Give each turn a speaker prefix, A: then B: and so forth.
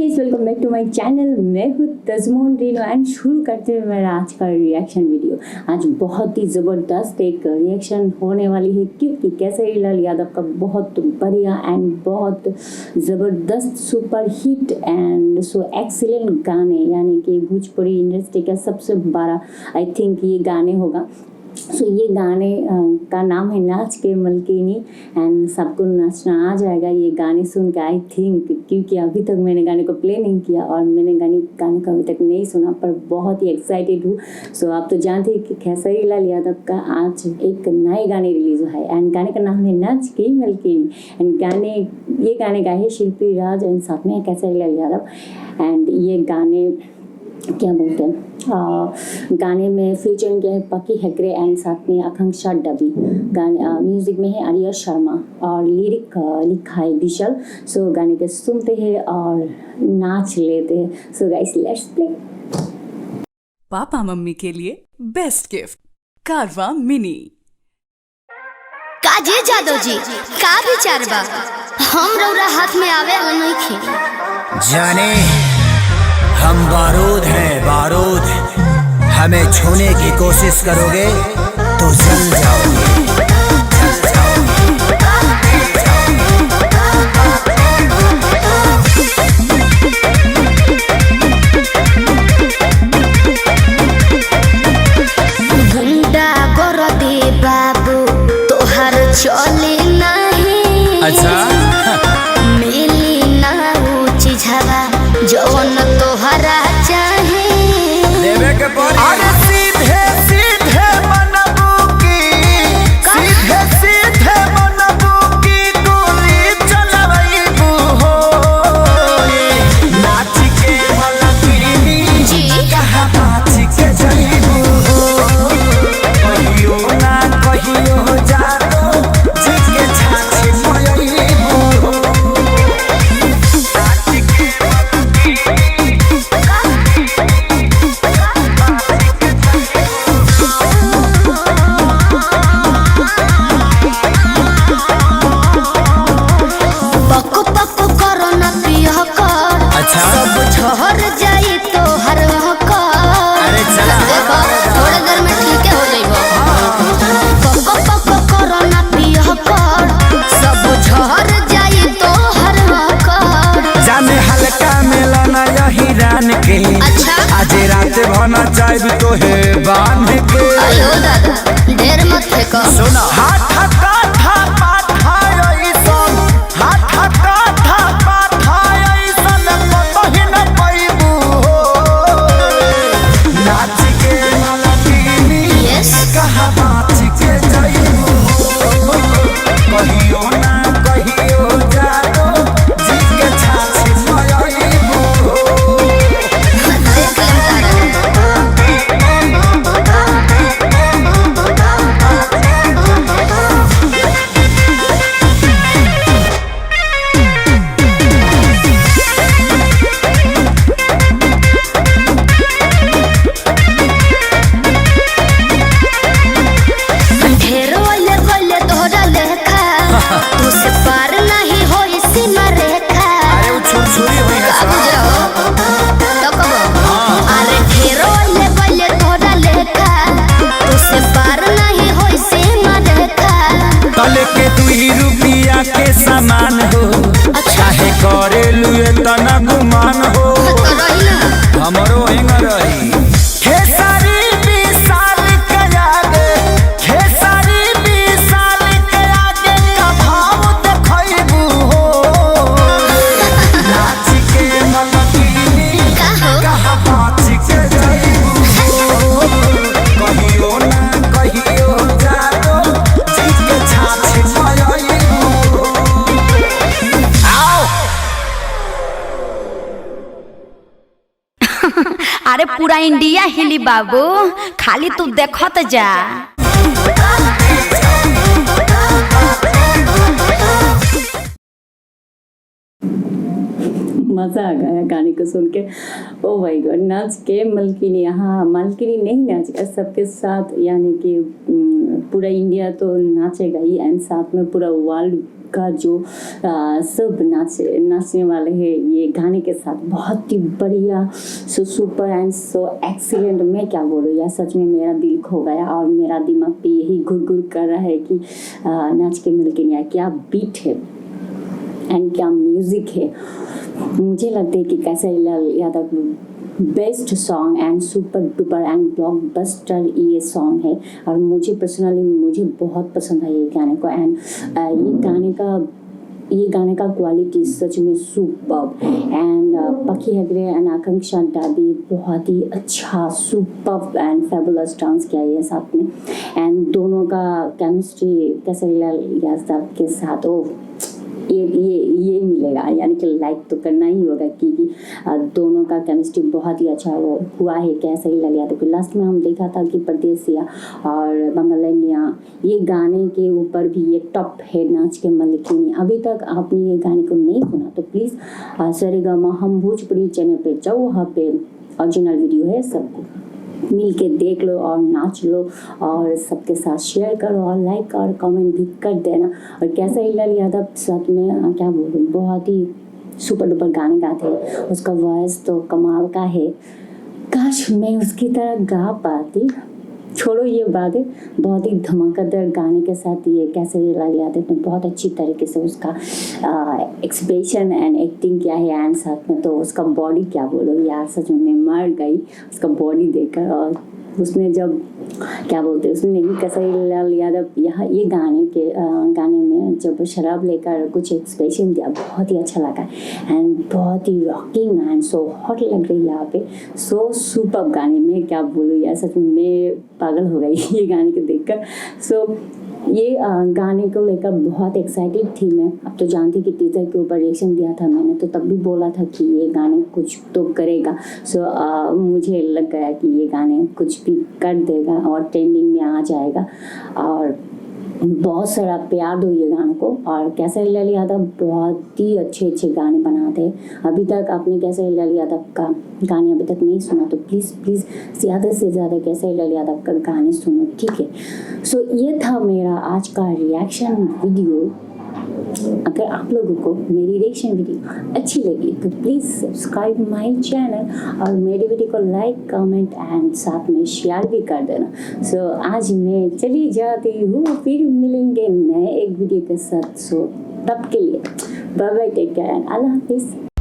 A: Guys, welcome back to my channel. मैं हूँ तजमोन Reno and शुरू करते हुए मेरा आज का रिएक्शन वीडियो। आज बहुत ही ज़बरदस्त एक रिएक्शन होने वाली है क्योंकि केसरी लाल यादव का बहुत बढ़िया एंड बहुत ज़बरदस्त super hit and so excellent गाने, यानी कि भोजपुरी इंडस्ट्री का सबसे बड़ा आई थिंक ये गाने होगा। सो ये गाने का नाम है नाच के मलकिनी एंड सबको नाचना आ जाएगा ये गाने सुन के आई थिंक, क्योंकि अभी तक मैंने गाने को प्ले नहीं किया और मैंने गाने को अभी तक नहीं सुना, पर बहुत ही एक्साइटेड हूँ। सो आप तो जानते हैं कि खेसारी लाल यादव का आज एक नए गाने रिलीज हुआ है एंड गाने का नाम है नाच के मलकिनी एंड ये गाने गाए है शिल्पी राज एंड साथ में खेसारी लाल यादव। एंड ये गाने क्या बोलते हैं, गाने में फीचरिंग किया है पकी हेगड़े एंड साथ में आकांक्षा डबी। गाने म्यूजिक में है आर्या शर्मा और लिरिक लिखा है विशाल। सो गाने के सुनते हैं और नाच लेते हैं। So guys let's play.
B: Papa mummy के लिए बेस्ट गिफ्ट कारवा मिनी।
C: काजे जादव जी का विचार बा? हम रौरा हाथ में आवे वाला नहीं खे
D: जाने हम बारूद हैं, बारूद। हमें छूने की कोशिश करोगे तो जल जाओगे।
C: गुंडा कर दे बाबू तोहर चले नहीं।
D: अच्छा
C: मिली ना वो चीज़वा जौन तोहरा चाहे।
D: अरे सीधे सीधे मनबू की, सीधे सीधे मनबू की गोली चलबू हो। नाच के मलकिनी
C: जी
D: कहाँ नाच के जइबू हो। कहियो ना कहियो जानो जी के छाछी मयइबू हो। नाच के मलकिनी
C: पको पको करो ना पिया कर।
D: अच्छा।
C: सब झहर जाई तो हर कर।
D: अरे चला।
C: देखो थोड़े देर में ठीक हो जाइबो। पको पको करो ना पिया कर। सब झहर जाई तो हर कर।
D: जाने हल्का मिलाना यही रान के।
C: अच्छा।
D: आज रात भना चाहे तो है बांध के।
C: आयो दादा ढेर मत फेंको।
D: सुना हाथ काथा पाथा ऐसन, हाथ काथा पाथा ऐसन कतही न पैबू हो। नाच के मलकिनी
C: Yes।
D: कहाँ नाच के जइबू हो। कहियो ना कहियो जानो जी के छाछी मयइबू हो।
C: देख लेम तारा। ढेरो ले गोले तोहरा लेखा। तू से पार नहीं होई सीमा रेखा।
D: अरे वो छुरछुरी हुई है
C: का
D: सब।
C: बुझाओ तो कबो। अरे ढेरो ले गोले तोहरा लेखा। तू से पार नहीं होई सीमा रेखा।
D: तले के 2 रुपया के सामान हो। चाहे करे लुए तना गुमान हो।
C: तो रही ना।
D: हमरो हिंग रही खेसारी विशाल के आगे, खेसारी विशाल के आगे का भाव देखइबू हो। नाच के मलकिनी
C: का हो?
D: कहाँ नाच के जइबू हो। कहियो ना कहियो जानो जी के छाछी मयइबू हो। आओ
E: अरे पूरा इंडिया हिली बाबू, खाली तू देखत जा।
A: मज़ा आ गया गाने को सुन के। ओ माय गॉड, नाच के मलकिनी। यहाँ मलकिनी नहीं नाचेगा सबके साथ, यानी कि पूरा इंडिया तो नाचेगा ही एंड साथ में पूरा वर्ल्ड का जो सब नाचने वाले हैं ये गाने के साथ, बहुत ही बढ़िया, so super and so excellent. मैं क्या बोलूँ यार, सच में मेरा दिल खो गया और मेरा दिमाग पे यही घुर कर रहा है कि नाच के मिल के नहीं, क्या बीट है एंड क्या म्यूजिक है। मुझे लगता है कि Kesari Lal Yadav best song and super duper and blockbuster ये सॉन्ग है और मुझे पर्सनली मुझे बहुत पसंद है ये गाने को। एंड ये गाने का क्वालिटी सच में सुपर्ब एंड पखी हेगड़े एंड आकांक्षा दादी बहुत ही अच्छा सुपर्ब एंड फेबुलस डांस किया ये साथ में। एंड दोनों का केमिस्ट्री केसरी लाल यादव के साथ ये मिलेगा, यानी कि लाइक तो करना ही होगा क्योंकि दोनों का केमिस्ट्री बहुत ही अच्छा हुआ है केसरी लाल यादव के। लास्ट में हम देखा था कि परदेसिया और बंगलैंडिया ये गाने के ऊपर भी ये टॉप है नाच के मलिकिनी। अभी तक आपने ये गाने को नहीं सुना तो प्लीज़ सरेगामा हम भोजपुरी चैनल पे जाओ, वहाँ पे ओरिजिनल वीडियो है, सबको मिल के देख लो और नाच लो और सबके साथ शेयर करो और लाइक और कमेंट भी कर देना। और केसरी लाल यादव साथ में क्या बोलूँ, बहुत ही सुपर डुपर गाने गाते हैं, उसका वॉइस तो कमाल का है। काश मैं उसकी तरह गा पाती। छोड़ो ये बातें, बहुत ही धमाकेदार गाने के साथ ये केसरी लाल यादव ने बहुत अच्छी तरीके से उसका एक्सप्रेशन एंड एक्टिंग किया है। एंड साथ में तो उसका बॉडी क्या बोलो यार, सच में मैं मर गई उसका बॉडी देखकर। और उसने जब क्या बोलते हैं उसने केसरी लाल यादव यहाँ ये गाने में जब शराब लेकर कुछ एक्सप्रेशन दिया, बहुत ही अच्छा लगा एंड बहुत ही रॉकिंग एंड सो हॉट लग रही है यहाँ पे। सो सुपर गाने में क्या बोलूँ यार, सच में मैं पागल हो गई ये गाने को देखकर। सो ये गाने को लेकर बहुत एक्साइटेड थी मैं। अब तो जानती कि टीचर के ऊपर रिएक्शन दिया था मैंने, तो तब भी बोला था कि ये गाने कुछ तो करेगा। सो मुझे लग गया कि ये गाने कुछ भी कर देगा और ट्रेंडिंग में आ जाएगा और बहुत सारा प्यार दो ये गानों को। और केसरी लाल यादव बहुत ही अच्छे गाने बनाते हैं। अभी तक आपने केसरी लाल यादव का गाने अभी तक नहीं सुना तो प्लीज़ ज़्यादा से ज़्यादा केसरी लाल यादव का गाने सुनो, ठीक है। सो ये था मेरा आज का रिएक्शन वीडियो। अगर आप लोगों को मेरी रिएक्शन वीडियो अच्छी लगी तो प्लीज़ सब्सक्राइब माय चैनल और मेरी वीडियो को लाइक कमेंट एंड साथ में शेयर भी कर देना। सो आज मैं चली जाती हूँ, फिर मिलेंगे नए एक वीडियो के साथ। सो तब के लिए bye bye, take care and अल्लाह हाफिज़।